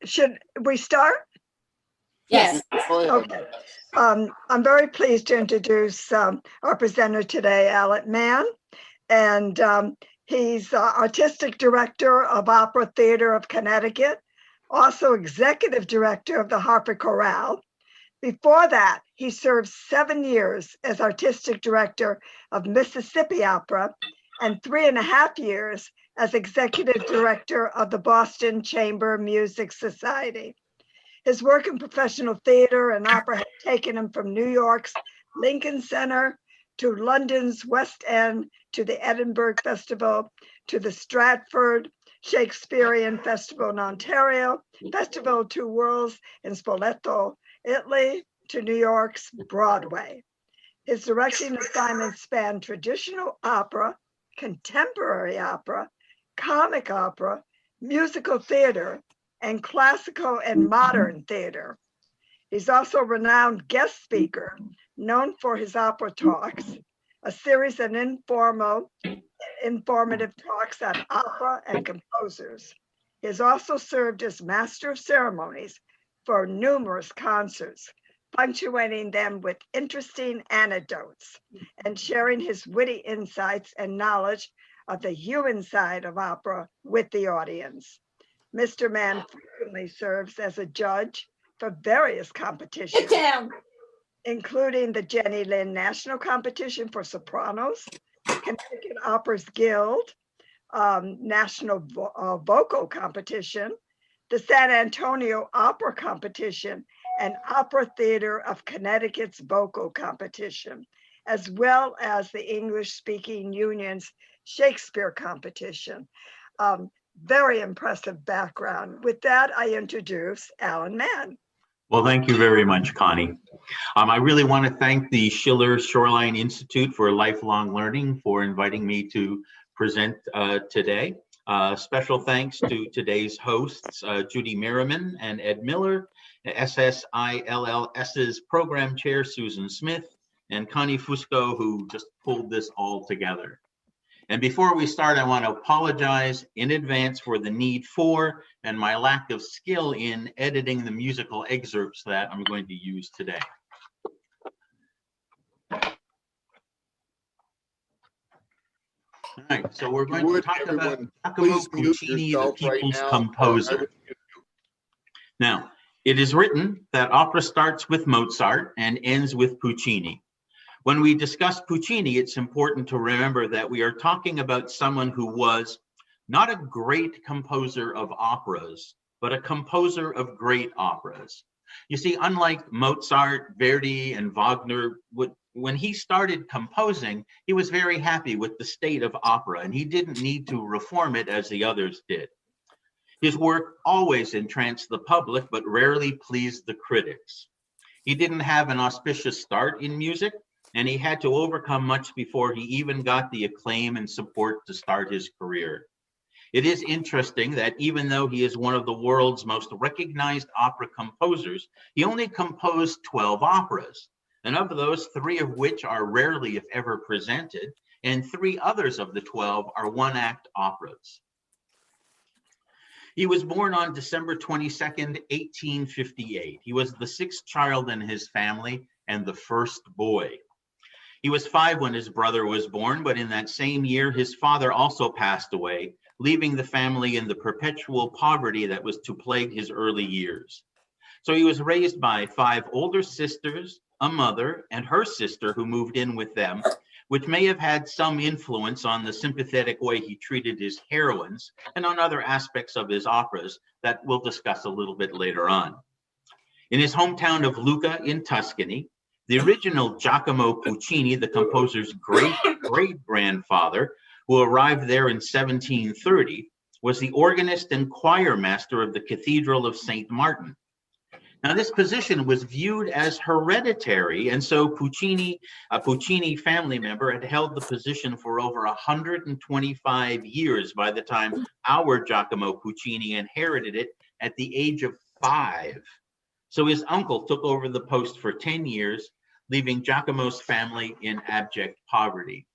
Should we start? Yes. Okay. I'm very pleased to introduce our presenter today, Mann, and he's Artistic Director of Opera Theater of Connecticut, also Executive Director of the Hartford Chorale. Before that, he served 7 years as Artistic Director of Mississippi Opera and 3.5 years as Executive Director of the Boston Chamber Music Society. His work in professional theater and opera has taken him from New York's Lincoln Center to London's West End, to the Edinburgh Festival, to the Stratford Shakespearean Festival in Ontario, Festival of Two Worlds in Spoleto, Italy, to New York's Broadway. His directing assignments span traditional opera, contemporary opera, comic opera, musical theater, and classical and modern theater. He's also a renowned guest speaker, known for his opera talks, a series of informative talks on opera and composers. He has also served as master of ceremonies for numerous concerts, punctuating them with interesting anecdotes and sharing his witty insights and knowledge of the human side of opera with the audience. Mr. Mann frequently serves as a judge for various competitions, including the Jenny Lind National Competition for Sopranos, Connecticut Opera's Guild National Vocal Competition, the San Antonio Opera Competition, and Opera Theater of Connecticut's Vocal Competition, as well as the English-speaking Union's Shakespeare Competition. Very impressive background. With that, I introduce Mann. Well, thank you very much, Connie. I really want to thank the Schiller Shoreline Institute for Lifelong Learning for inviting me to present today. Special thanks to today's hosts, Judy Merriman and Ed Miller, SSILLS's program chair, Susan Smith, and Connie Fusco, who just pulled this all together. And before we start, I want to apologize in advance for the need for and my lack of skill in editing the musical excerpts that I'm going to use today. All right, so we're going to talk about Giacomo Puccini, the people's composer. Now, it is written that opera starts with Mozart and ends with Puccini. When we discuss Puccini, it's important to remember that we are talking about someone who was not a great composer of operas, but a composer of great operas. You see, unlike Mozart, Verdi, and Wagner, when he started composing, he was very happy with the state of opera, and he didn't need to reform it as the others did. His work always entranced the public, but rarely pleased the critics. He didn't have an auspicious start in music, and he had to overcome much before he even got the acclaim and support to start his career. It is interesting that even though he is one of the world's most recognized opera composers, he only composed 12 operas, and of those, 3 of which are rarely, if ever, presented, and 3 others of the 12 are one-act operas. He was born on December 22nd, 1858. He was the 6th child in his family and the first boy. He was 5 when his brother was born, but in that same year, his father also passed away, leaving the family in the perpetual poverty that was to plague his early years. So he was raised by 5 older sisters, a mother, and her sister who moved in with them, which may have had some influence on the sympathetic way he treated his heroines and on other aspects of his operas that we'll discuss a little bit later on. In his hometown of Lucca in Tuscany, the original Giacomo Puccini, the composer's great-great-grandfather, who arrived there in 1730, was the organist and choir master of the Cathedral of St. Martin. Now, this position was viewed as hereditary, and so Puccini, a Puccini family member, had held the position for over 125 years by the time our Giacomo Puccini inherited it at the age of 5. So his uncle took over the post for 10 years, leaving Giacomo's family in abject poverty.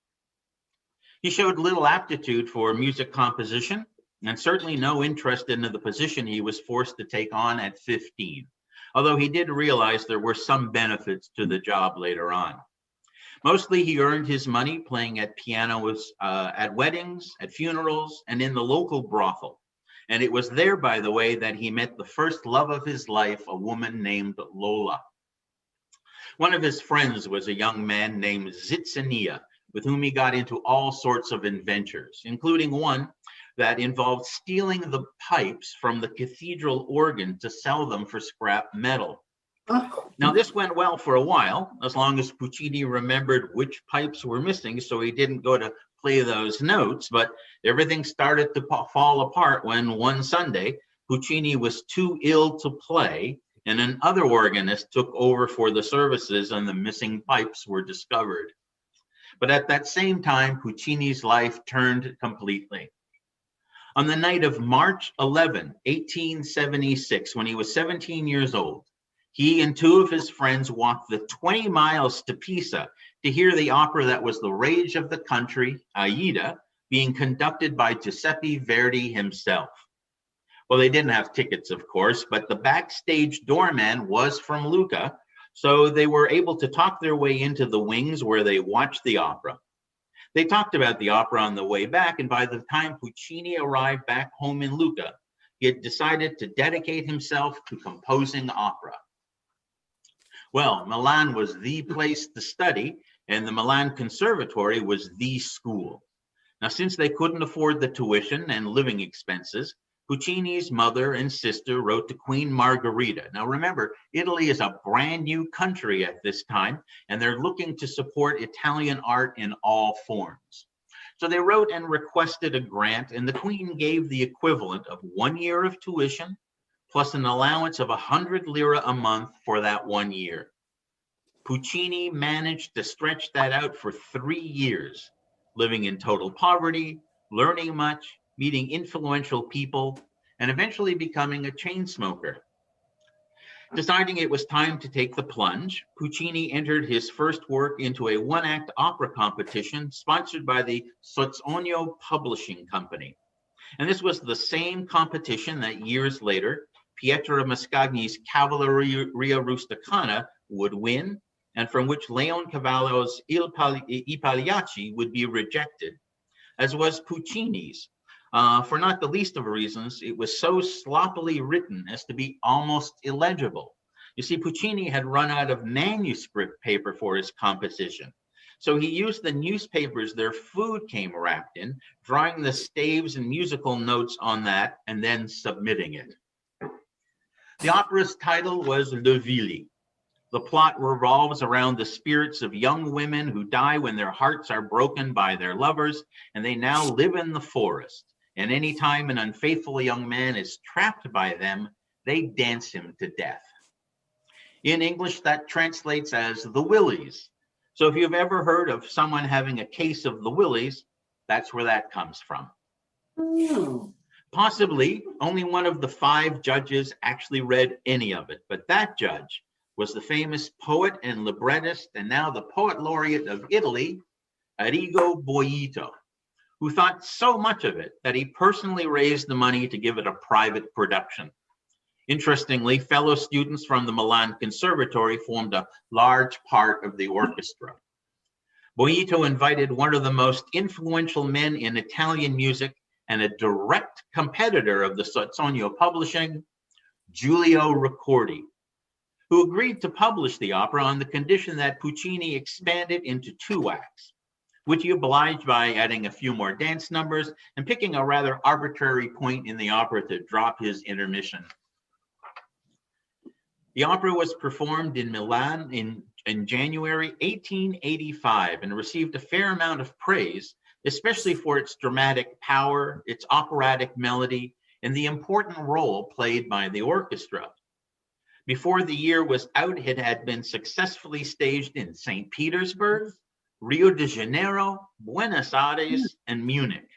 He showed little aptitude for music composition, and certainly no interest in the position he was forced to take on at 15, although he did realize there were some benefits to the job later on. Mostly he earned his money playing at pianos at weddings, at funerals, and in the local brothel. And it was there, by the way, that he met the first love of his life, a woman named Lola. One of his friends was a young man named Zitzania, with whom he got into all sorts of adventures, including one that involved stealing the pipes from the cathedral organ to sell them for scrap metal. Now, this went well for a while, as long as Puccini remembered which pipes were missing, so he didn't go to play those notes, but everything started to fall apart when one Sunday, Puccini was too ill to play, and another organist took over for the services and the missing pipes were discovered. But at that same time, Puccini's life turned completely. On the night of March 11, 1876, when he was 17 years old, he and two of his friends walked the 20 miles to Pisa to hear the opera that was the rage of the country, Aida, being conducted by Giuseppe Verdi himself. Well, they didn't have tickets, of course, but the backstage doorman was from Lucca, so they were able to talk their way into the wings where they watched the opera. They talked about the opera on the way back, and by the time Puccini arrived back home in Lucca, he had decided to dedicate himself to composing opera. Well, Milan was the place to study, and the Milan Conservatory was the school. Now, since they couldn't afford the tuition and living expenses, Puccini's mother and sister wrote to Queen Margarita. Now, remember, Italy is a brand new country at this time, and they're looking to support Italian art in all forms. So they wrote and requested a grant, and the Queen gave the equivalent of 1 year of tuition, plus an allowance of 100 lira a month for that 1 year. Puccini managed to stretch that out for 3 years, living in total poverty, learning much, meeting influential people, and eventually becoming a chain smoker. Deciding it was time to take the plunge, Puccini entered his first work into a one-act opera competition sponsored by the Sozzonio Publishing Company. And this was the same competition that years later, Pietro Mascagni's Cavalleria Rusticana would win, and from which Leoncavallo's I Pagliacci would be rejected, as was Puccini's. For not the least of reasons, it was so sloppily written as to be almost illegible. You see, Puccini had run out of manuscript paper for his composition. So he used the newspapers their food came wrapped in, drawing the staves and musical notes on that, and then submitting it. The opera's title was Levili. The plot revolves around the spirits of young women who die when their hearts are broken by their lovers, and they now live in the forest. And any time an unfaithful young man is trapped by them, they dance him to death. In English, that translates as the Willies. So if you've ever heard of someone having a case of the Willies, that's where that comes from. Possibly only one of the 5 judges actually read any of it, but that judge was the famous poet and librettist, and now the poet laureate of Italy, Arrigo Boito, who thought so much of it that he personally raised the money to give it a private production. Interestingly, fellow students from the Milan Conservatory formed a large part of the orchestra. Boito invited one of the most influential men in Italian music and a direct competitor of the Sozzonio Publishing, Giuseppe Recordi, who agreed to publish the opera on the condition that Puccini expand it into 2 acts, which he obliged by adding a few more dance numbers and picking a rather arbitrary point in the opera to drop his intermission. The opera was performed in Milan in January 1885 and received a fair amount of praise, especially for its dramatic power, its operatic melody, and the important role played by the orchestra. Before the year was out, it had been successfully staged in St. Petersburg, Rio de Janeiro, Buenos Aires, and Munich.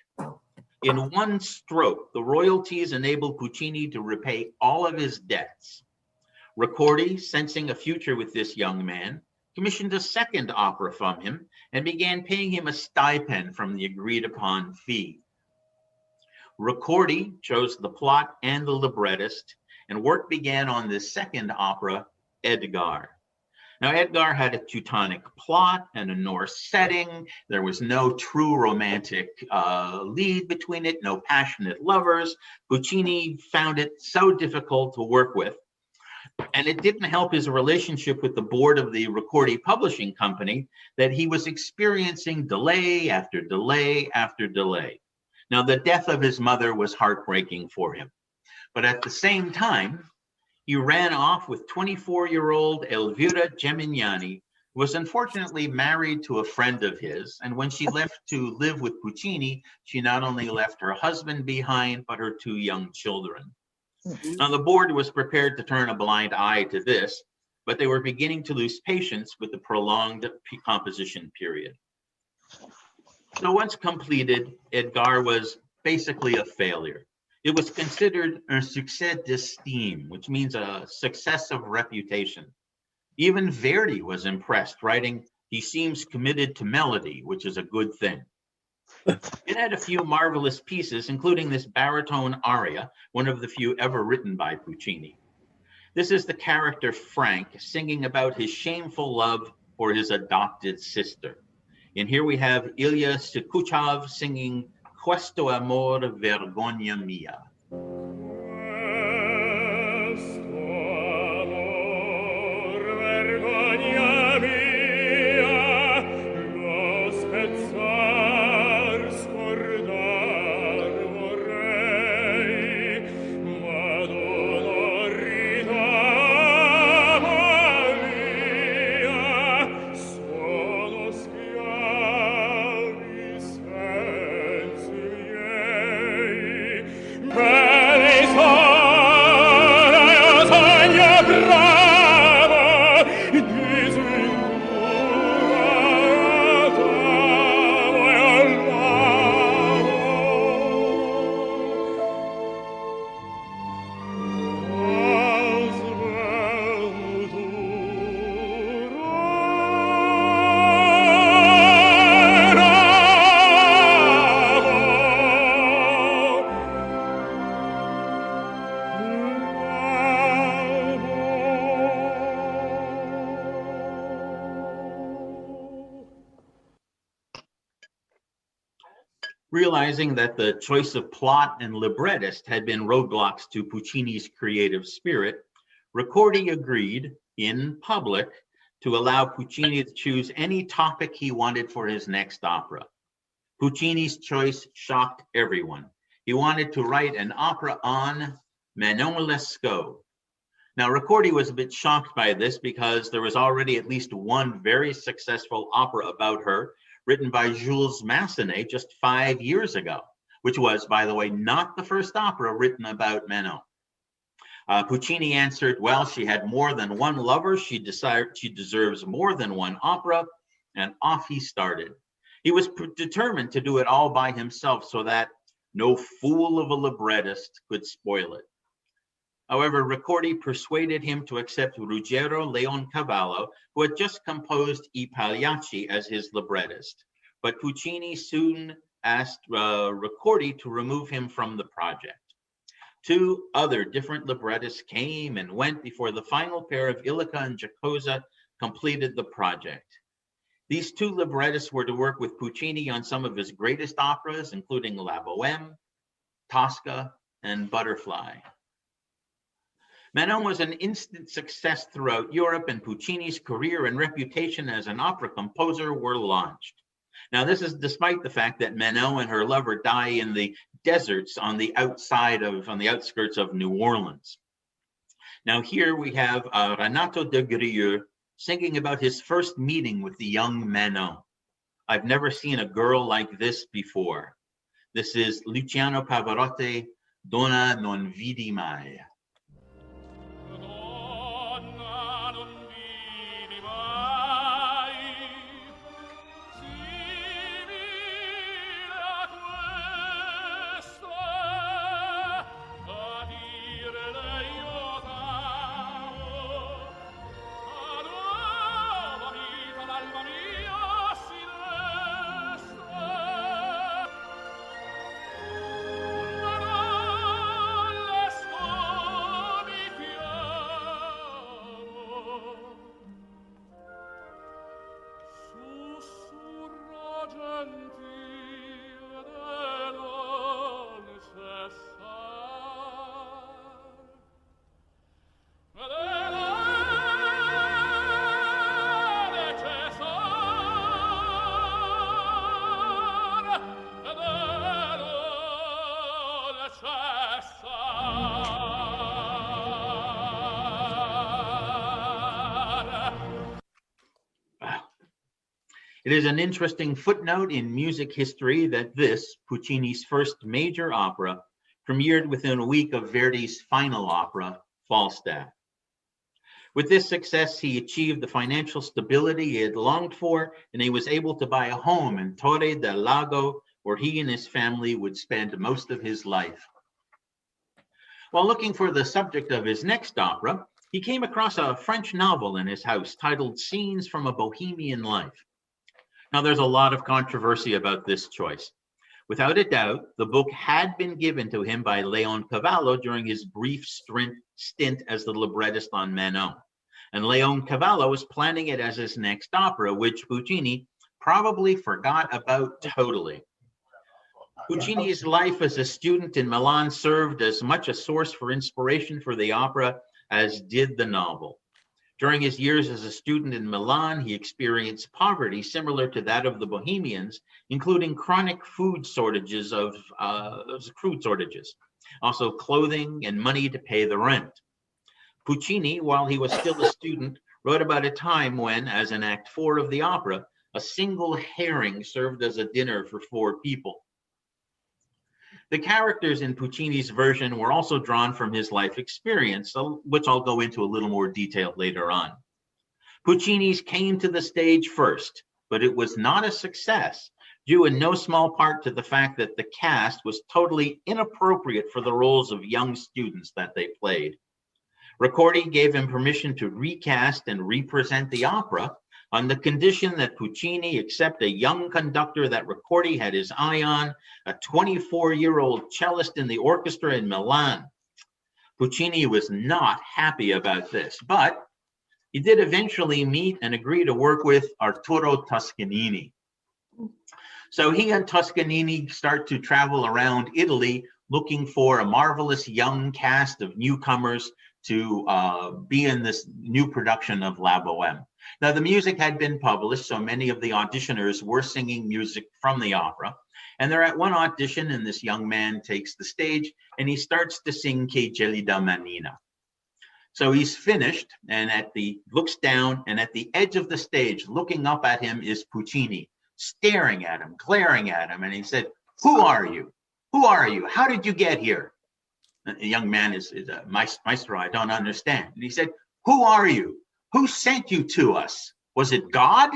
In one stroke, the royalties enabled Puccini to repay all of his debts. Recordi, sensing a future with this young man, commissioned a second opera from him and began paying him a stipend from the agreed upon fee. Recordi chose the plot and the librettist, and work began on the second opera, Edgar. Now, Edgar had a Teutonic plot and a Norse setting. There was no true romantic lead between it, no passionate lovers. Puccini found it so difficult to work with. And it didn't help his relationship with the board of the Recordi Publishing Company that he was experiencing delay after delay after delay. Now, the death of his mother was heartbreaking for him. But at the same time, he ran off with 24-year-old Elvira Gemignani, who was unfortunately married to a friend of his. And when she left to live with Puccini, she not only left her husband behind, but her 2 young children. Now, the board was prepared to turn a blind eye to this, but they were beginning to lose patience with the prolonged composition period. So once completed, Edgar was basically a failure. It was considered un succès d'estime, which means a success of reputation. Even Verdi was impressed, writing, "He seems committed to melody, which is a good thing." It had a few marvelous pieces, including this baritone aria, one of the few ever written by Puccini. This is the character Frank singing about his shameful love for his adopted sister. And here we have Ilya Sekuchov singing Questo amor vergogna mia. Realizing that the choice of plot and librettist had been roadblocks to Puccini's creative spirit, Recordi agreed in public to allow Puccini to choose any topic he wanted for his next opera. Puccini's choice shocked everyone. He wanted to write an opera on Manon Lescaut. Now, Recordi was a bit shocked by this because there was already at least one very successful opera about her, written by Jules Massenet just 5 years ago, which was, by the way, not the first opera written about Manon. Puccini answered, well, she had more than one lover, she deserves more than one opera, and off he started. He was determined to do it all by himself so that no fool of a librettist could spoil it. However, Recordi persuaded him to accept Ruggero Leoncavallo, who had just composed I Pagliacci as his librettist. But Puccini soon asked Recordi to remove him from the project. 2 other different librettists came and went before the final pair of Illica and Giacomo completed the project. These 2 librettists were to work with Puccini on some of his greatest operas, including La Bohème, Tosca, and Butterfly. Manon was an instant success throughout Europe, and Puccini's career and reputation as an opera composer were launched. Now, this is despite the fact that Manon and her lover die in the deserts on the outskirts of New Orleans. Now, here we have Renato de Grieux singing about his first meeting with the young Manon. I've never seen a girl like this before. This is Luciano Pavarotti, Donna non vidi mai. Ma It is an interesting footnote in music history that this, Puccini's first major opera, premiered within a week of Verdi's final opera, Falstaff. With this success, he achieved the financial stability he had longed for, and he was able to buy a home in Torre del Lago, where he and his family would spend most of his life. While looking for the subject of his next opera, he came across a French novel in his house titled Scenes from a Bohemian Life. Now, there's a lot of controversy about this choice. Without a doubt, the book had been given to him by Leoncavallo during his brief stint as the librettist on Mann. And Leoncavallo was planning it as his next opera, which Puccini probably forgot about totally. Puccini's life as a student in Milan served as much a source for inspiration for the opera as did the novel. During his years as a student in Milan, he experienced poverty similar to that of the Bohemians, including chronic food shortages, also clothing and money to pay the rent. Puccini, while he was still a student, wrote about a time when, as in Act 4 of the opera, a single herring served as a dinner for 4 people. The characters in Puccini's version were also drawn from his life experience, which I'll go into a little more detail later on. Puccini's came to the stage first, but it was not a success, due in no small part to the fact that the cast was totally inappropriate for the roles of young students that they played. Recordi gave him permission to recast and represent the opera on the condition that Puccini accept a young conductor that Recordi had his eye on, a 24-year-old cellist in the orchestra in Milan. Puccini was not happy about this, but he did eventually meet and agree to work with Arturo Toscanini. So he and Toscanini start to travel around Italy looking for a marvelous young cast of newcomers to be in this new production of Labo. Now, the music had been published, so many of the auditioners were singing music from the opera. And they're at one audition, and this young man takes the stage, and he starts to sing Che gelida manina. So he's finished, and looks down, and at the edge of the stage, looking up at him, is Puccini, staring at him, glaring at him. And he said, "Who are you? Who are you? How did you get here?" The young man is a maestro, I don't understand. And he said, "Who are you? Who sent you to us? Was it God?"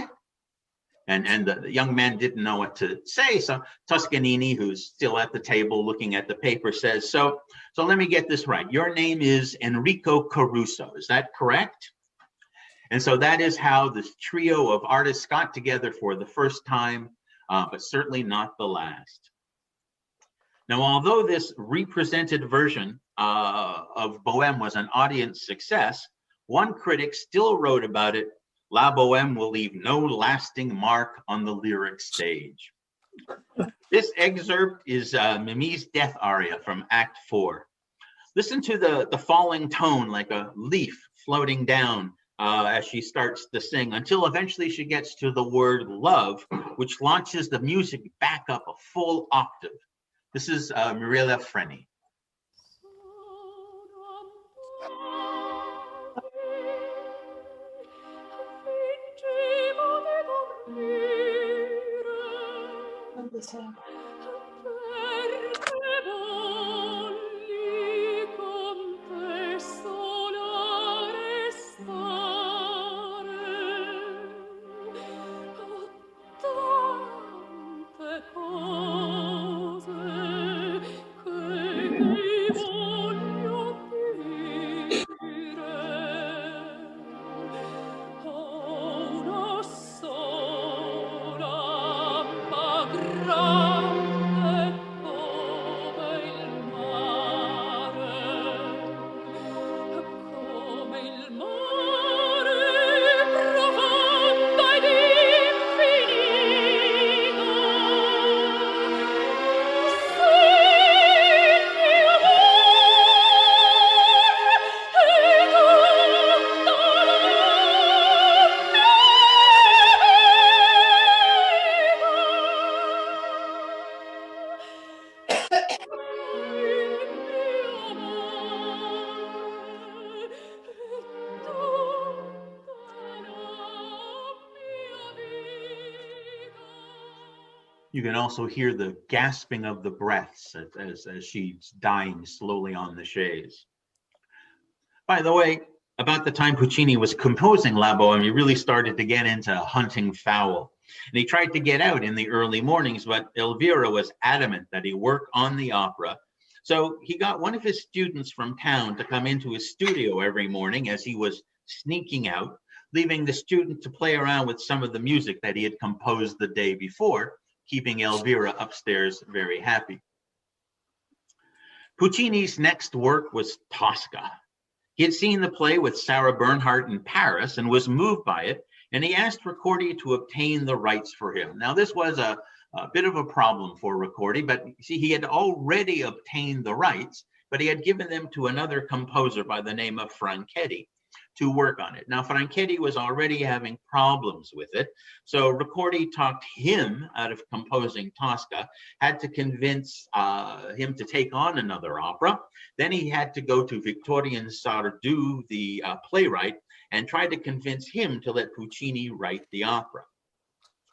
And the young man didn't know what to say. So Toscanini, who's still at the table looking at the paper, says, so let me get this right. Your name is Enrico Caruso. Is that correct? And so that is how this trio of artists got together for the first time, but certainly not the last. Now, although this represented version of Bohème was an audience success, one critic still wrote about it, "La Bohème will leave no lasting mark on the lyric stage." This excerpt is Mimi's death aria from Act 4. Listen to the falling tone like a leaf floating down as she starts to sing, until eventually she gets to the word love, which launches the music back up a full octave. This is Mirella Freni. Grazie. You can also hear the gasping of the breaths as she's dying slowly on the chaise. By the way, about the time Puccini was composing Labo, he really started to get into hunting fowl. And he tried to get out in the early mornings, but Elvira was adamant that he work on the opera. So he got one of his students from town to come into his studio every morning as he was sneaking out, leaving the student to play around with some of the music that he had composed the day before, keeping Elvira upstairs very happy. Puccini's next work was Tosca. He had seen the play with Sarah Bernhardt in Paris and was moved by it, and he asked Recordi to obtain the rights for him. Now, this was a bit of a problem for Recordi, but see, he had already obtained the rights, but he had given them to another composer by the name of Franchetti to work on it. Now, Franchetti was already having problems with it, so Recordi talked him out of composing Tosca, had to convince him to take on another opera. Then he had to go to Victorien Sardou, the playwright, and try to convince him to let Puccini write the opera.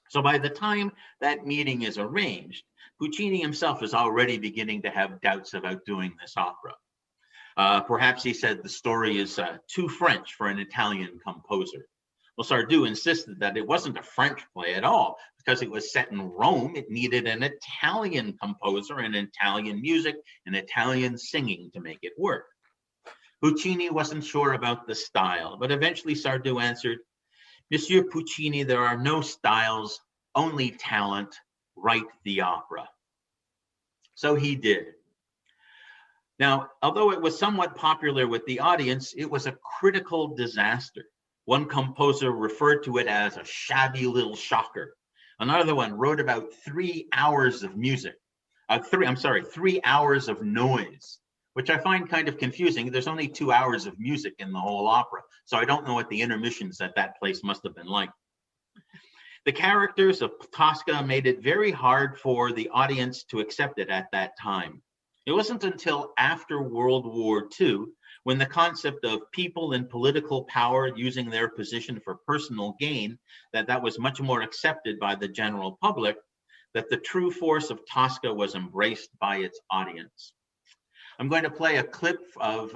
So by the time that meeting is arranged, Puccini himself is already beginning to have doubts about doing this opera. Perhaps he said the story is too French for an Italian composer. Well, Sardou insisted that it wasn't a French play at all, because it was set in Rome. It needed an Italian composer and Italian music and Italian singing to make it work. Puccini wasn't sure about the style, but eventually Sardou answered, "Monsieur Puccini, there are no styles, only talent. Write the opera." So he did. Now, although it was somewhat popular with the audience, it was a critical disaster. One composer referred to it as a shabby little shocker. Another one wrote about 3 hours of music, 3 hours of noise, which I find kind of confusing. There's only 2 hours of music in the whole opera, so I don't know what the intermissions at that place must have been like. The characters of Tosca made it very hard for the audience to accept it at that time. It wasn't until after World War II, when the concept of people in political power using their position for personal gain, that was much more accepted by the general public, that the true force of Tosca was embraced by its audience. I'm going to play a clip of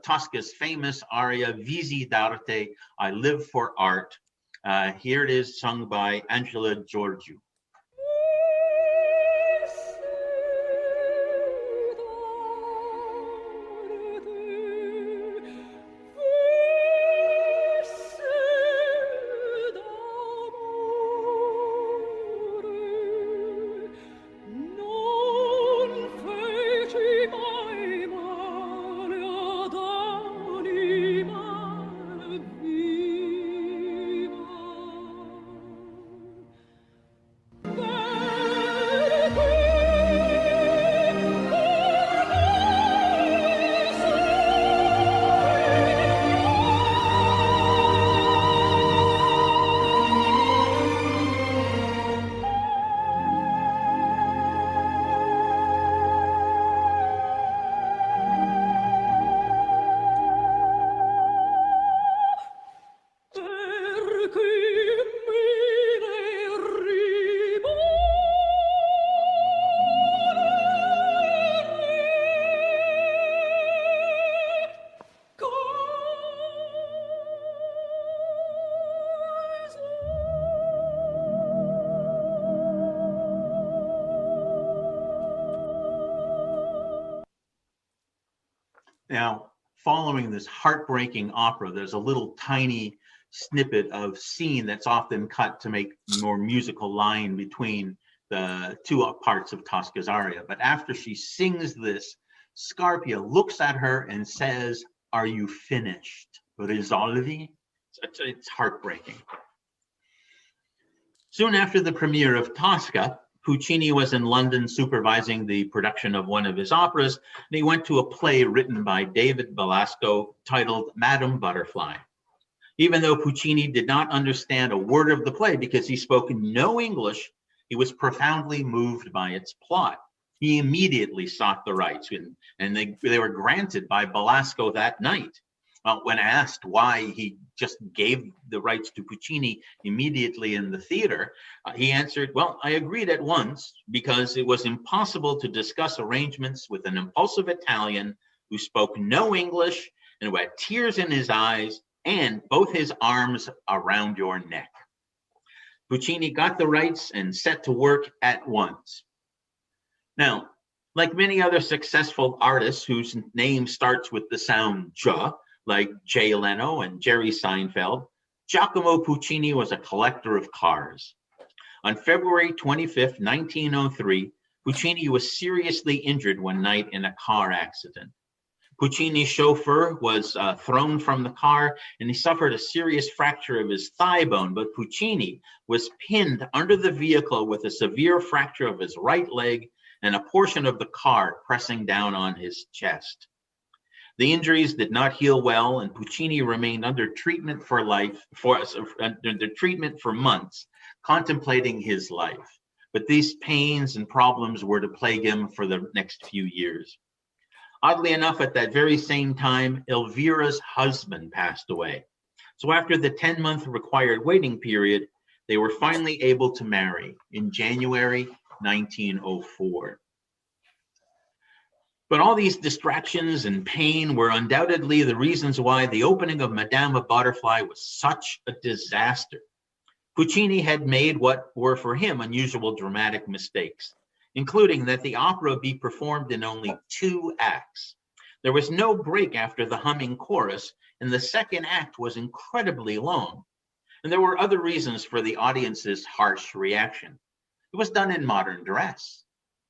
Tosca's famous aria, Visi d'arte, I Live for Art. Here it is, sung by Angela Giorgio. Now, following this heartbreaking opera, there's a little tiny snippet of scene that's often cut to make more musical line between the two parts of Tosca's aria. But after she sings this, Scarpia looks at her and says, "Are you finished? Risolvi?" It's heartbreaking. Soon after the premiere of Tosca, Puccini was in London supervising the production of one of his operas, and he went to a play written by David Belasco titled Madame Butterfly. Even though Puccini did not understand a word of the play because he spoke no English, he was profoundly moved by its plot. He immediately sought the rights, and they were granted by Belasco that night. Well, when asked why he just gave the rights to Puccini immediately in the theater, he answered, well, I agreed at once because it was impossible to discuss arrangements with an impulsive Italian who spoke no English and who had tears in his eyes and both his arms around your neck. Puccini got the rights and set to work at once. Now, like many other successful artists whose name starts with the sound J, like Jay Leno and Jerry Seinfeld, Giacomo Puccini was a collector of cars. On February 25th, 1903, Puccini was seriously injured one night in a car accident. Puccini's chauffeur was thrown from the car and he suffered a serious fracture of his thigh bone, but Puccini was pinned under the vehicle with a severe fracture of his right leg and a portion of the car pressing down on his chest. The injuries did not heal well, and Puccini remained under treatment for months, contemplating his life. But these pains and problems were to plague him for the next few years. Oddly enough, at that very same time, Elvira's husband passed away. So after the 10-month required waiting period, they were finally able to marry in January 1904. But all these distractions and pain were undoubtedly the reasons why the opening of Madame Butterfly was such a disaster. Puccini had made what were for him unusual dramatic mistakes, including that the opera be performed in only 2 acts. There was no break after the humming chorus, and the second act was incredibly long. And there were other reasons for the audience's harsh reaction. It was done in modern dress.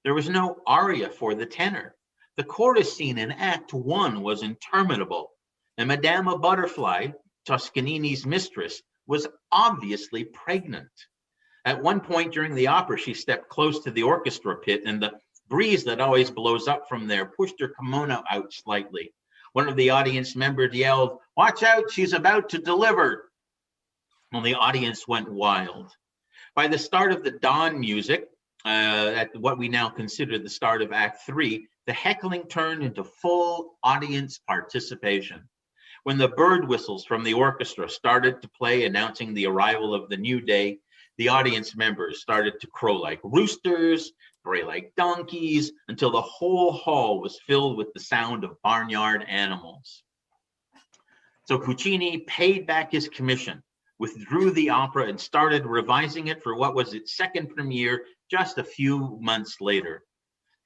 There was no aria for the tenor. The chorus scene in Act 1 was interminable, and Madame Butterfly, Toscanini's mistress, was obviously pregnant. At one point during the opera, she stepped close to the orchestra pit, and the breeze that always blows up from there pushed her kimono out slightly. One of the audience members yelled, "Watch out, she's about to deliver." Well, the audience went wild. By the start of the dawn music, at what we now consider the start of Act 3, the heckling turned into full audience participation. When the bird whistles from the orchestra started to play, announcing the arrival of the new day, the audience members started to crow like roosters, bray like donkeys, until the whole hall was filled with the sound of barnyard animals. So Puccini paid back his commission, withdrew the opera, and started revising it for what was its second premiere just a few months later.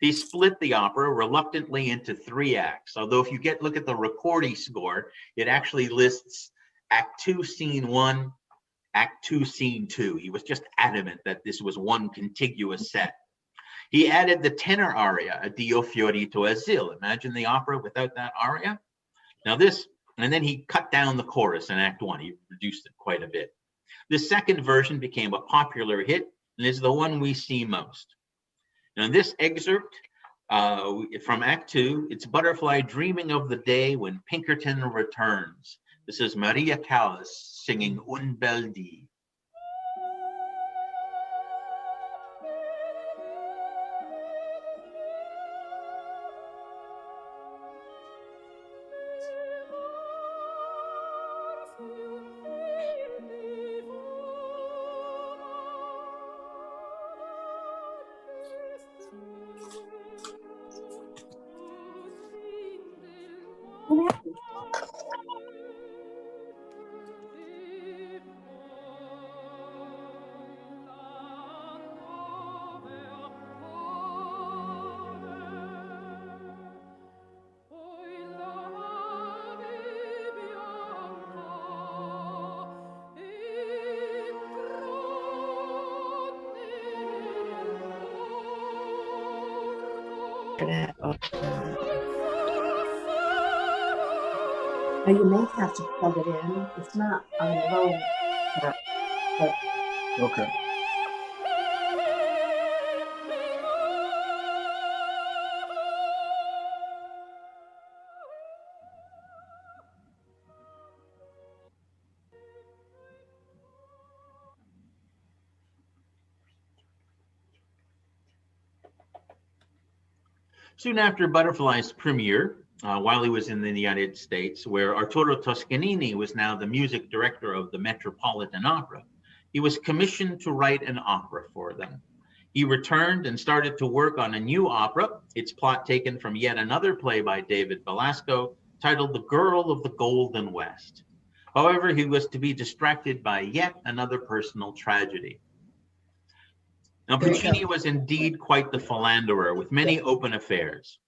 He split the opera reluctantly into 3 acts, although if you look at the Recordi score, it actually lists Act 2, Scene 1, Act 2, Scene 2. He was just adamant that this was one contiguous set. He added the tenor aria, Addio Fiorito Asil. Imagine the opera without that aria. Now this, and then he cut down the chorus in Act 1. He reduced it quite a bit. The second version became a popular hit and is the one we see most. Now this excerpt from Act 2, it's Butterfly dreaming of the day when Pinkerton returns. This is Maria Callas singing Un bel dì. Now you may have to plug it in. It's not on low. But Okay. Soon after Butterfly's premiere, while he was in the United States, where Arturo Toscanini was now the music director of the Metropolitan Opera. He was commissioned to write an opera for them. He returned and started to work on a new opera, its plot taken from yet another play by David Belasco, titled The Girl of the Golden West. However, he was to be distracted by yet another personal tragedy. Now, Puccini was indeed quite the philanderer with many open affairs.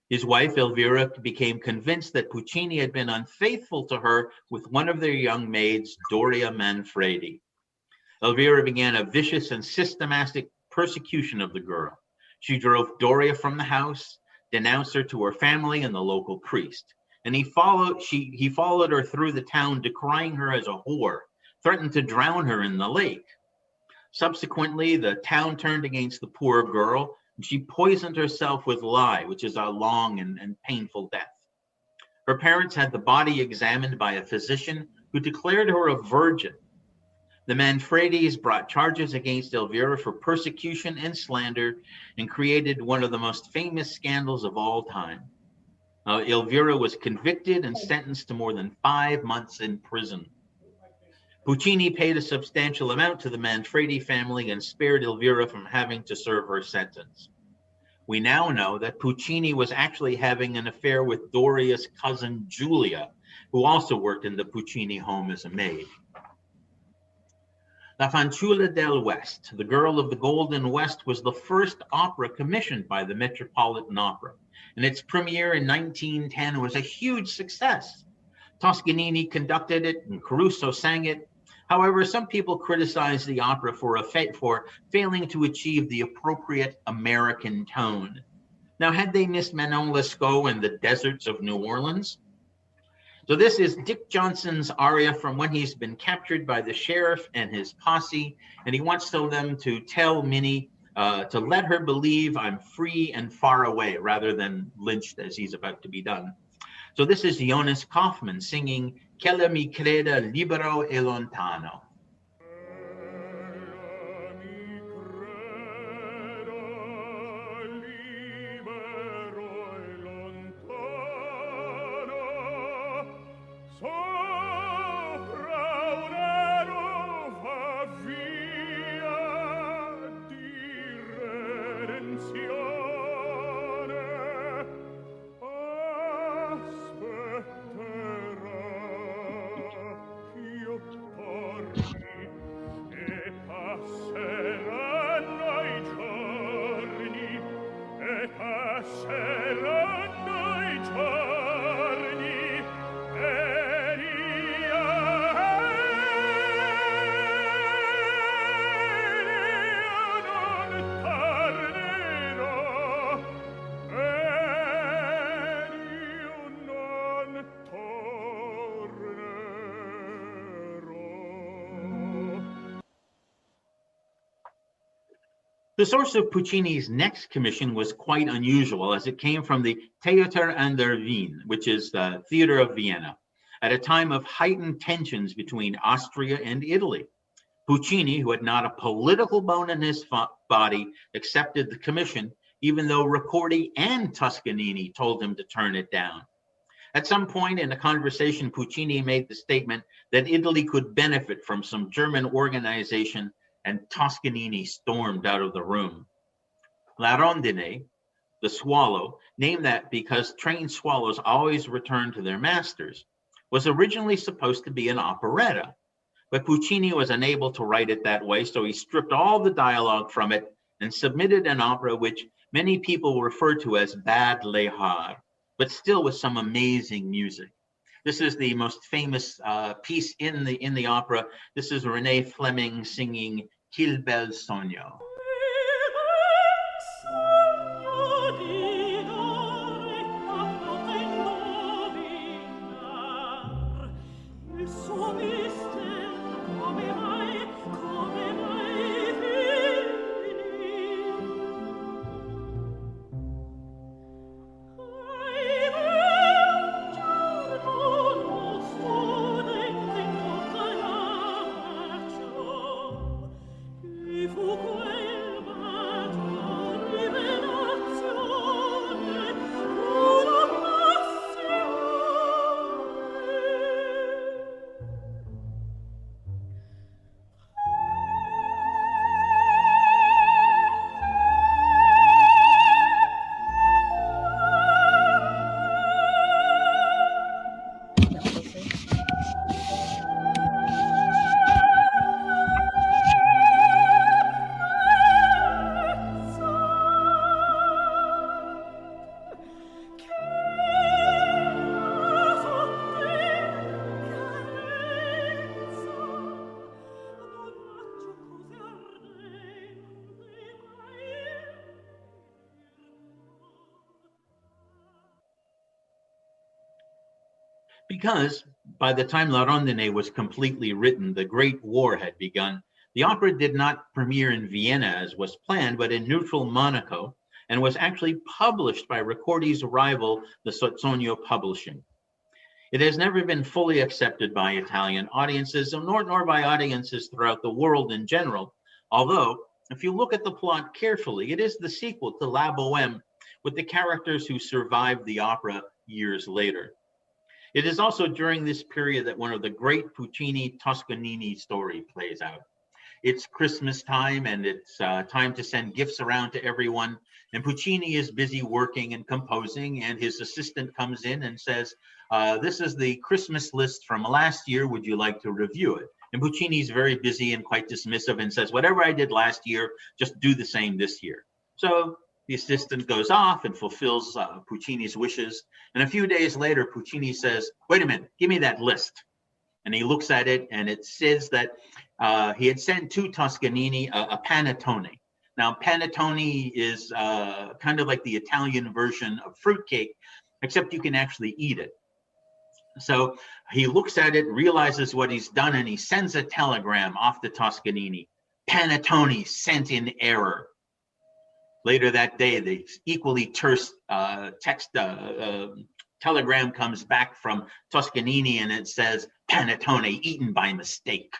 His wife, Elvira, became convinced that Puccini had been unfaithful to her with one of their young maids, Doria Manfredi. Elvira began a vicious and systematic persecution of the girl. She drove Doria from the house, denounced her to her family and the local priest. And he followed her through the town, decrying her as a whore, threatened to drown her in the lake. Subsequently, the town turned against the poor girl, and she poisoned herself with lye, which is a long and painful death. Her parents had the body examined by a physician who declared her a virgin. The Manfredis brought charges against Elvira for persecution and slander and created one of the most famous scandals of all time. Elvira was convicted and sentenced to more than 5 months in prison. Puccini paid a substantial amount to the Manfredi family and spared Elvira from having to serve her sentence. We now know that Puccini was actually having an affair with Doria's cousin Giulia, who also worked in the Puccini home as a maid. La Fanciulla del West, The Girl of the Golden West, was the first opera commissioned by the Metropolitan Opera, and its premiere in 1910 was a huge success. Toscanini conducted it and Caruso sang it. However, some people criticized the opera for failing to achieve the appropriate American tone. Now, had they missed Manon Lescaut and the deserts of New Orleans? So this is Dick Johnson's aria from when he's been captured by the sheriff and his posse, and he wants them to tell Minnie to let her believe I'm free and far away, rather than lynched as he's about to be done. So this is Jonas Kaufmann singing Ch'ella mi creda libero e lontano. The source of Puccini's next commission was quite unusual, as it came from the Theater an der Wien, which is the Theater of Vienna, at a time of heightened tensions between Austria and Italy. Puccini, who had not a political bone in his body, accepted the commission, even though Recordi and Toscanini told him to turn it down. At some point in a conversation, Puccini made the statement that Italy could benefit from some German organization, and Toscanini stormed out of the room. La Rondine, the swallow, named that because trained swallows always return to their masters, was originally supposed to be an operetta, but Puccini was unable to write it that way, so he stripped all the dialogue from it and submitted an opera which many people refer to as Bad Lehar, but still with some amazing music. This is the most famous piece in the opera. This is Renee Fleming singing Qu'il bel sogno. Because by the time La Rondine was completely written, the Great War had begun. The opera did not premiere in Vienna as was planned, but in neutral Monaco, and was actually published by Recordi's rival, the Sozzogno Publishing. It has never been fully accepted by Italian audiences, nor by audiences throughout the world in general, although, if you look at the plot carefully, it is the sequel to La Bohème, with the characters who survived the opera years later. It is also during this period that one of the great Puccini Toscanini story plays out. It's Christmas time, and it's time to send gifts around to everyone. And Puccini is busy working and composing, and his assistant comes in and says, this is the Christmas list from last year. Would you like to review it? And Puccini's very busy and quite dismissive and says, whatever I did last year, just do the same this year. So the assistant goes off and fulfills Puccini's wishes. And a few days later, Puccini says, wait a minute, give me that list. And he looks at it, and it says that he had sent to Toscanini a panettone. Now, panettone is kind of like the Italian version of fruitcake, except you can actually eat it. So he looks at it, realizes what he's done, and he sends a telegram off to Toscanini. Panettone sent in error. Later that day, the equally terse telegram comes back from Toscanini, and it says, panettone eaten by mistake.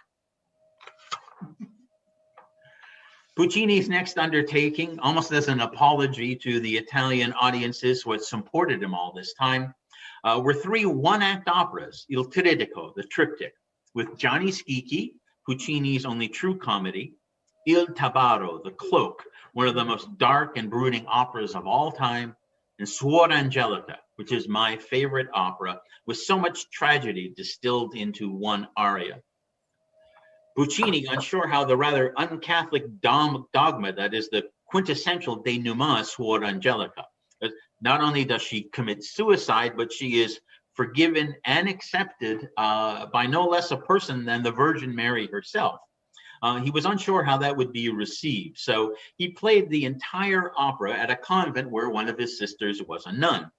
Puccini's next undertaking, almost as an apology to the Italian audiences who had supported him all this time, were 3 one-act operas, Il Trittico, the triptych, with Gianni Schicchi, Puccini's only true comedy, Il Tabarro, the cloak, one of the most dark and brooding operas of all time, and Suor Angelica, which is my favorite opera, with so much tragedy distilled into one aria. Puccini, unsure how the rather un-Catholic dogma that is the quintessential denouement of Suor Angelica. Not only does she commit suicide, but she is forgiven and accepted by no less a person than the Virgin Mary herself. He was unsure how that would be received, so he played the entire opera at a convent where one of his sisters was a nun.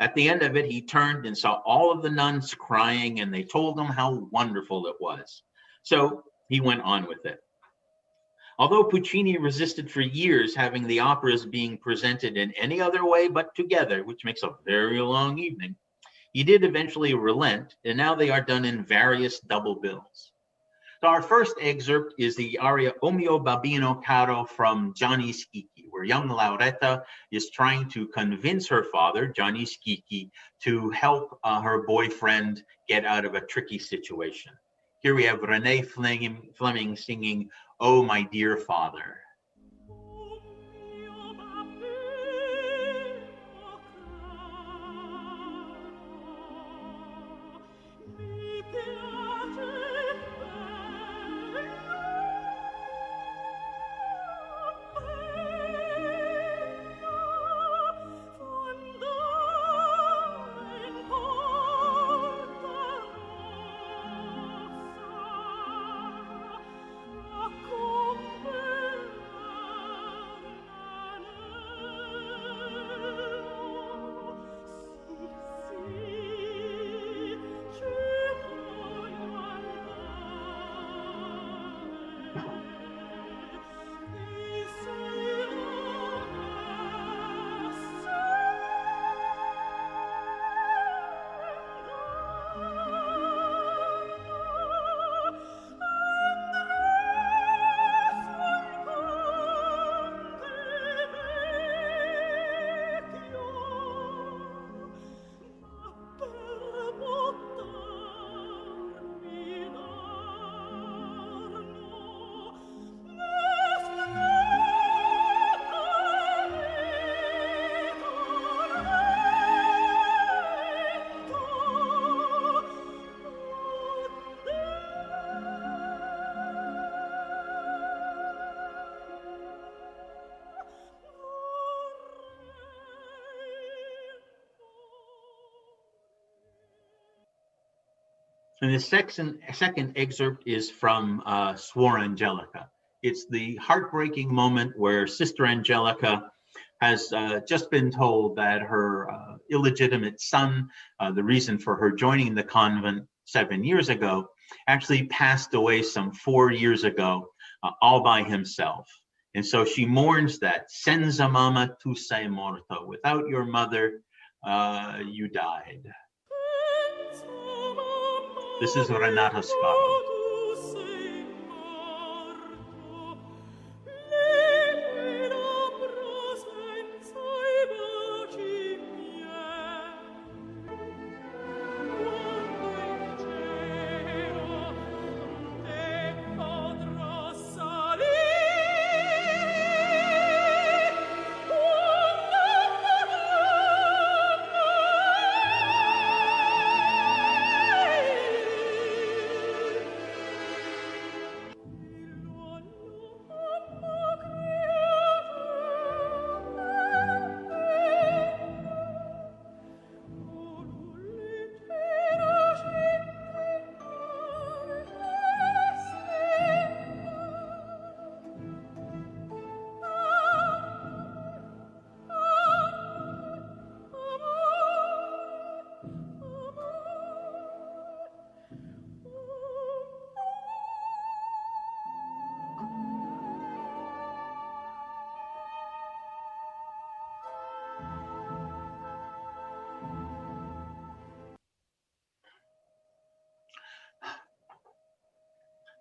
At the end of it, he turned and saw all of the nuns crying, and they told him how wonderful it was. So he went on with it. Although Puccini resisted for years having the operas being presented in any other way but together, which makes a very long evening, he did eventually relent, and now they are done in various double bills. So our first excerpt is the aria O mio babbino caro from Gianni Schicchi, where young Lauretta is trying to convince her father, Gianni Schicchi, to help her boyfriend get out of a tricky situation. Here we have Renee Fleming singing, Oh, My Dear Father. And the second excerpt is from Suor Angelica. It's the heartbreaking moment where Sister Angelica has just been told that her illegitimate son, the reason for her joining the convent 7 years ago, actually passed away some 4 years ago, all by himself. And so she mourns that, senza mamma tu sei morto, without your mother, you died. This is Renata Scotto.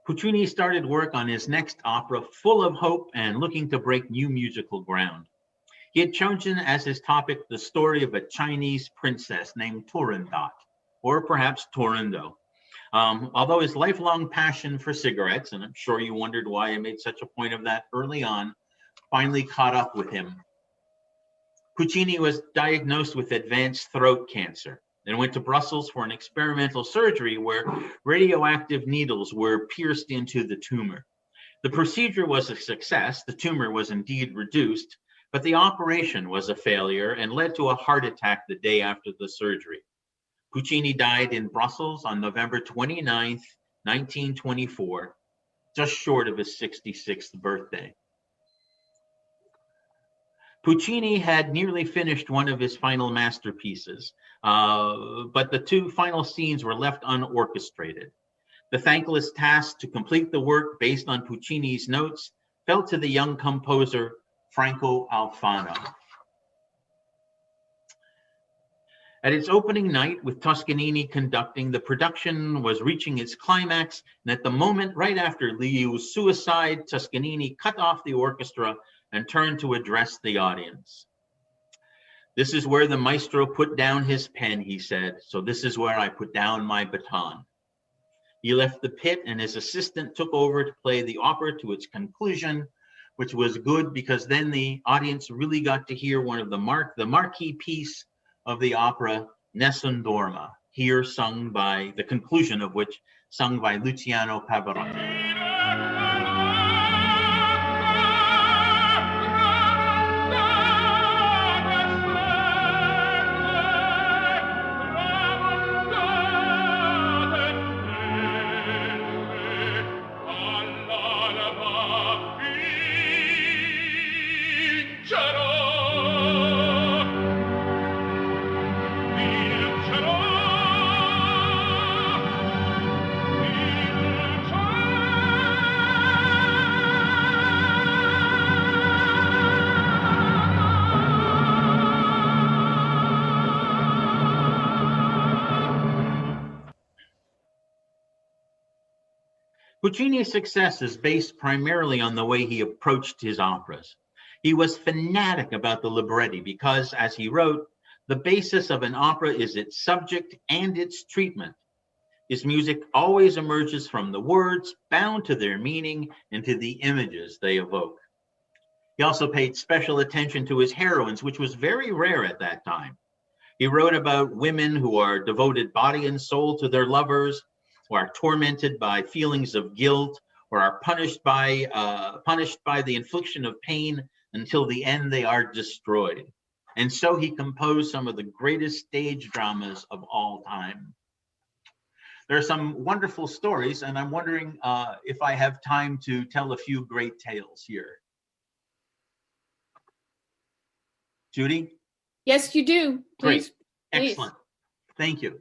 Puccini started work on his next opera full of hope and looking to break new musical ground. He had chosen as his topic the story of a Chinese princess named Turandot, or perhaps Turando. Although his lifelong passion for cigarettes, and I'm sure you wondered why I made such a point of that early on, finally caught up with him. Puccini was diagnosed with advanced throat cancer and went to Brussels for an experimental surgery where radioactive needles were pierced into the tumor. The procedure was a success. The tumor was indeed reduced, but the operation was a failure and led to a heart attack the day after the surgery. Puccini died in Brussels on November 29th, 1924, just short of his 66th birthday. Puccini had nearly finished one of his final masterpieces, but the two final scenes were left unorchestrated. The thankless task to complete the work based on Puccini's notes fell to the young composer Franco Alfano. At its opening night, with Toscanini conducting, the production was reaching its climax, and at the moment right after Liu's suicide, Toscanini cut off the orchestra and turned to address the audience. "This is where the maestro put down his pen," he said, "so this is where I put down my baton." He left the pit and his assistant took over to play the opera to its conclusion, which was good because then the audience really got to hear one of the marquee piece of the opera, Nessun Dorma, here sung by, the conclusion of which, sung by Luciano Pavarotti. Puccini's success is based primarily on the way he approached his operas. He was fanatic about the libretti because, as he wrote, the basis of an opera is its subject and its treatment. His music always emerges from the words, bound to their meaning and to the images they evoke. He also paid special attention to his heroines, which was very rare at that time. He wrote about women who are devoted body and soul to their lovers, who are tormented by feelings of guilt, or are punished by the infliction of pain until the end they are destroyed. And so he composed some of the greatest stage dramas of all time. There are some wonderful stories, and I'm wondering if I have time to tell a few great tales here. Judy? Yes, you do. Please. Great. Excellent. Thank you.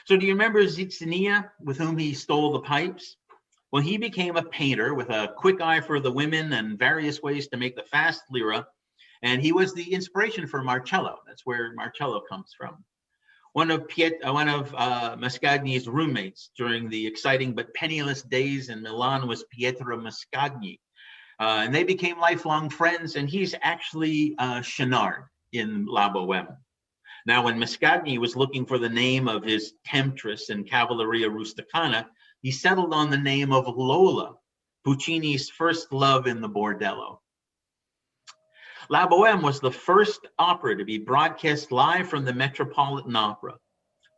So do you remember Zitzania, with whom he stole the pipes? Well, he became a painter with a quick eye for the women and various ways to make the fast lira. And he was the inspiration for Marcello. That's where Marcello comes from. One of Mascagni's roommates during the exciting but penniless days in Milan was Pietro Mascagni. And they became lifelong friends, and he's actually Chenard in La Bohème. Now, when Mascagni was looking for the name of his temptress in Cavalleria Rusticana, he settled on the name of Lola, Puccini's first love in the bordello. La Bohème was the first opera to be broadcast live from the Metropolitan Opera.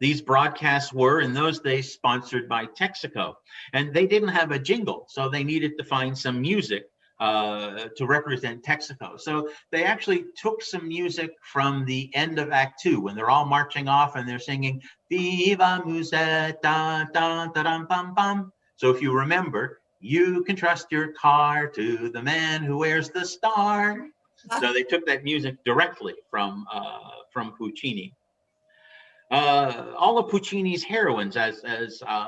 These broadcasts were, in those days, sponsored by Texaco, and they didn't have a jingle, so they needed to find some music to represent Texaco. So they actually took some music from the end of Act 2 when they're all marching off and they're singing Viva Musetta, da, da, dum, bum, bum. So if you remember, you can trust your car to the man who wears the star. So they took that music directly from Puccini. All of Puccini's heroines, as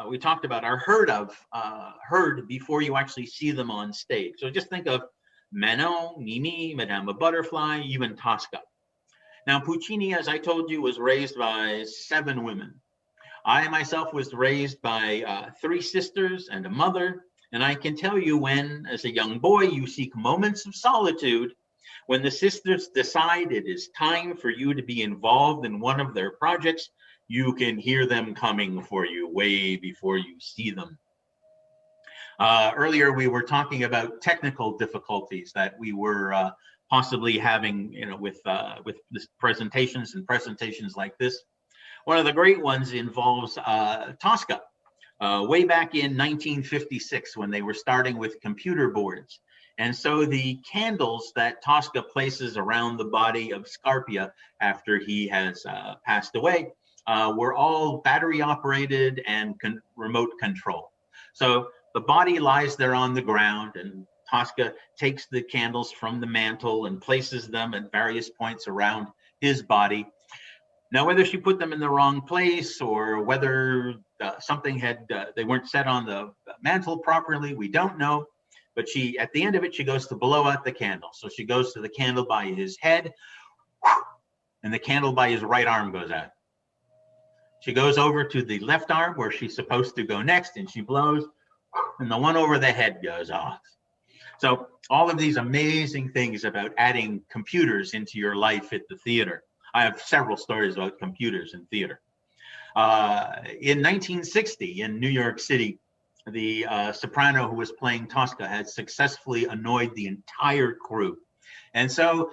we talked about, are heard before you actually see them on stage. So just think of Manon, Mimi, Madame of Butterfly, even Tosca. Now, Puccini, as I told you, was raised by 7 women. I myself was raised by 3 sisters and a mother, and I can tell you when, as a young boy, you seek moments of solitude, when the sisters decide it is time for you to be involved in one of their projects, you can hear them coming for you way before you see them. Earlier, we were talking about technical difficulties that we were possibly having, with this presentations like this. One of the great ones involves Tosca. Way back in 1956, when they were starting with computer boards. And so the candles that Tosca places around the body of Scarpia after he has passed away were all battery operated and remote control. So the body lies there on the ground, and Tosca takes the candles from the mantle and places them at various points around his body. Now, whether she put them in the wrong place or whether they weren't set on the mantle properly, we don't know. But at the end of it, she goes to blow out the candle. So she goes to the candle by his head, and the candle by his right arm goes out. She goes over to the left arm where she's supposed to go next, and she blows, and the one over the head goes off. So all of these amazing things about adding computers into your life at the theater. I have several stories about computers in theater. In 1960, in New York City, the soprano who was playing Tosca had successfully annoyed the entire crew. And so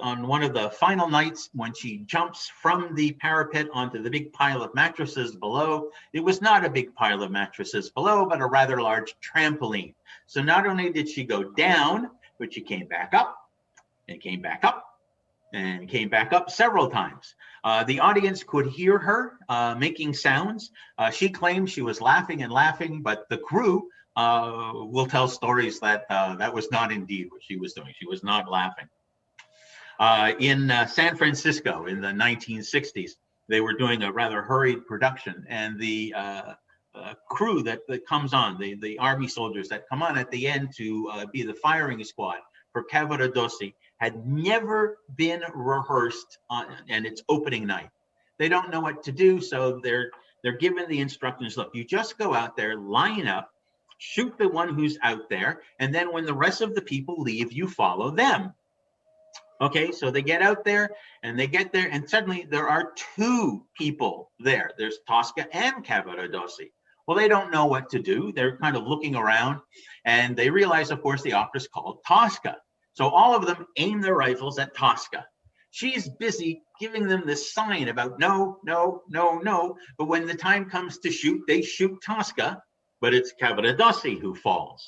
on one of the final nights, when she jumps from the parapet onto the big pile of mattresses below, it was not a big pile of mattresses below, but a rather large trampoline. So not only did she go down, but she came back up and came back up and came back up several times. The audience could hear her making sounds. She claimed she was laughing and laughing, but the crew will tell stories that that was not indeed what she was doing. She was not laughing. In San Francisco in the 1960s, they were doing a rather hurried production, and the crew that comes on, the army soldiers that come on at the end to be the firing squad for Cavaradossi, had never been rehearsed and it's opening night. They don't know what to do, so they're given the instructions, look, you just go out there, line up, shoot the one who's out there, and then when the rest of the people leave, you follow them. Okay, so they get out there, and they get there, and suddenly there are 2 people there. There's Tosca and Cavaradossi. Well, they don't know what to do. They're kind of looking around, and they realize, of course, the opera's called Tosca. So all of them aim their rifles at Tosca. She's busy giving them this sign about no, no, no, no. But when the time comes to shoot, they shoot Tosca, but it's Cavaradossi who falls.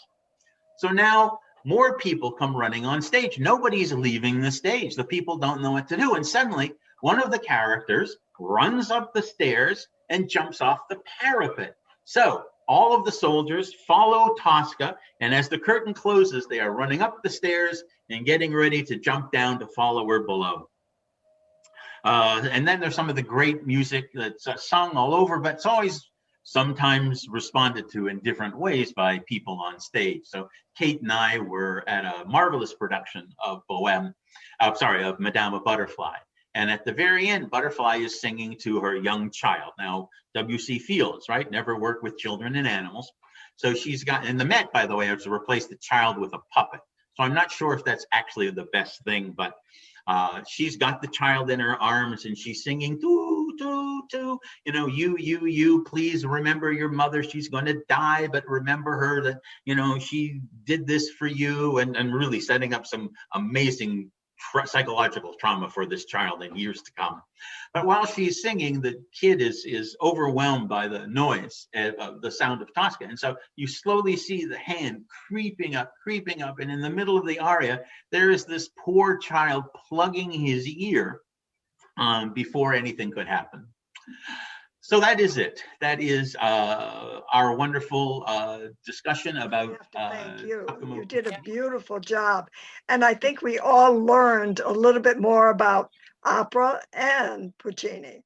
So now more people come running on stage. Nobody's leaving the stage. The people don't know what to do. And suddenly one of the characters runs up the stairs and jumps off the parapet. So all of the soldiers follow Tosca, and as the curtain closes, they are running up the stairs and getting ready to jump down to follow her below. And then there's some of the great music that's sung all over, but it's always sometimes responded to in different ways by people on stage. So Kate and I were at a marvelous production of of Madame Butterfly. And at the very end, Butterfly is singing to her young child. Now, W.C. Fields, right, never worked with children and animals. So she's got, and the Met, by the way, has replaced the child with a puppet. So I'm not sure if that's actually the best thing, but she's got the child in her arms and she's singing, doo, doo, doo, you know, you, please remember your mother. She's going to die, but remember her that, you know, she did this for you, and really setting up some amazing psychological trauma for this child in years to come. But while she's singing, the kid is overwhelmed by the noise of the sound of Tosca. And so you slowly see the hand creeping up. And in the middle of the aria, there is this poor child plugging his ear before anything could happen. So that is it. That is our wonderful discussion about. Thank you. You did a beautiful job. And I think we all learned a little bit more about opera and Puccini.